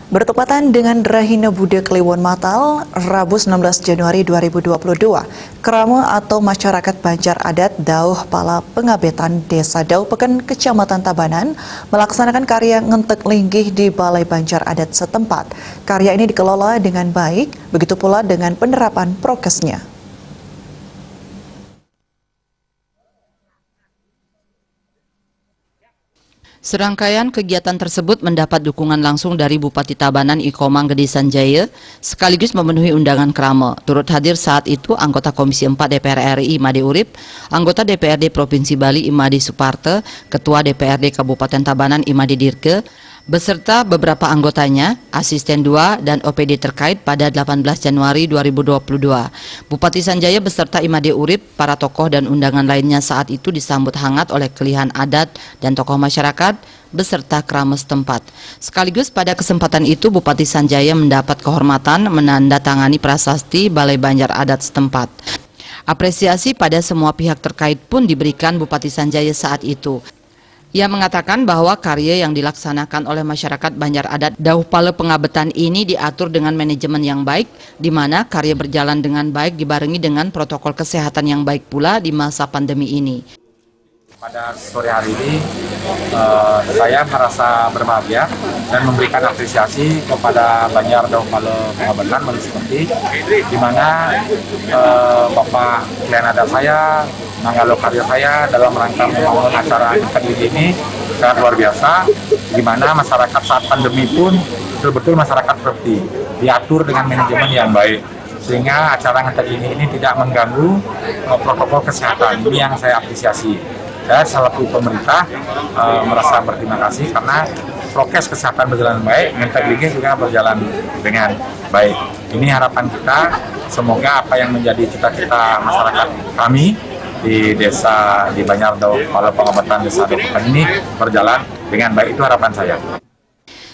Bertepatan dengan Rahina Buddha Kliwon Natal, Rabu 19 Januari 2022, Krama atau masyarakat Banjar Adat Dauh Pala Pengabetan Desa Dauh Peken, Kecamatan Tabanan, melaksanakan karya ngentek linggih di Balai Banjar Adat setempat. Karya ini dikelola dengan baik, begitu pula dengan penerapan prokesnya. Serangkaian kegiatan tersebut mendapat dukungan langsung dari Bupati Tabanan Ikomang Gede Sanjaya sekaligus memenuhi undangan Krama. Turut hadir saat itu anggota Komisi 4 DPR RI Imade Urip, anggota DPRD Provinsi Bali Imade Suparte, Ketua DPRD Kabupaten Tabanan Imade Dirke, beserta beberapa anggotanya, asisten 2 dan OPD terkait pada 18 Januari 2022. Bupati Sanjaya beserta Imade Urip, para tokoh dan undangan lainnya saat itu disambut hangat oleh kelihan adat dan tokoh masyarakat beserta krama setempat. Sekaligus pada kesempatan itu Bupati Sanjaya mendapat kehormatan menandatangani prasasti Balai Banjar Adat setempat. Apresiasi pada semua pihak terkait pun diberikan Bupati Sanjaya saat itu. Ia mengatakan bahwa karya yang dilaksanakan oleh masyarakat Banjar Adat Dauh Pala Pengabetan ini diatur dengan manajemen yang baik, di mana karya berjalan dengan baik dibarengi dengan protokol kesehatan yang baik pula di masa pandemi ini. Pada sore hari ini, saya merasa berbahagia dan memberikan apresiasi kepada Banjar Dauh Pala Pengabetan seperti di mana Bapak klien adat saya, mengalu karya saya dalam rangka membangun acara ini sangat luar biasa, di mana masyarakat saat pandemi pun betul-betul masyarakat seperti diatur dengan manajemen yang baik, sehingga acara ngetek ini tidak mengganggu protokol kesehatan. Ini yang saya apresiasi. Saya selaku pemerintah merasa berterima kasih karena prokes kesehatan berjalan baik, ngetek ini juga berjalan dengan baik. Ini harapan kita, semoga apa yang menjadi cita-cita masyarakat kami di desa di Banjar Dauh Pala Pengabetan Desa Dauh Peken ini berjalan dengan baik, itu harapan saya.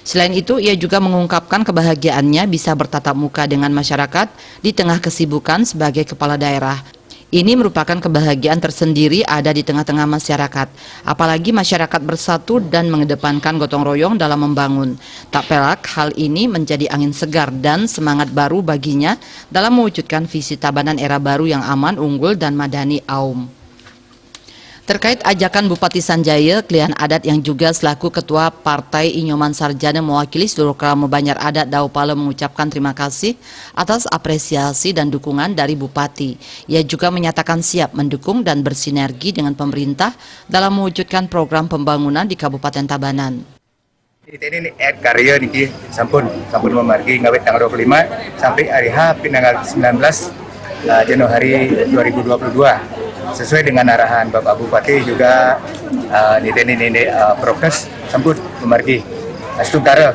Selain itu, ia juga mengungkapkan kebahagiaannya bisa bertatap muka dengan masyarakat di tengah kesibukan sebagai kepala daerah. Ini merupakan kebahagiaan tersendiri ada di tengah-tengah masyarakat, apalagi masyarakat bersatu dan mengedepankan gotong royong dalam membangun. Tak pelak, hal ini menjadi angin segar dan semangat baru baginya dalam mewujudkan visi Tabanan era baru yang aman, unggul, dan madani aum. Terkait ajakan Bupati Sanjaya, kelihan adat yang juga selaku Ketua Partai Inyoman Sarjana mewakili seluruh krama Banjar Adat Dauh Pala mengucapkan terima kasih atas apresiasi dan dukungan dari Bupati. Ia juga menyatakan siap mendukung dan bersinergi dengan pemerintah dalam mewujudkan program pembangunan di Kabupaten Tabanan. Ini karya niki sampun memargi ngawet tanggal 25 sampai hari H tanggal 19 Januari 2022. Sesuai dengan arahan Bapak Bupati juga ini prokes sampun memargi astu karya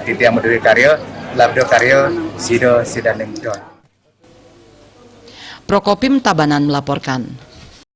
titiang meduri karya labdo karya sido sidaneng don. Prokopim Tabanan melaporkan.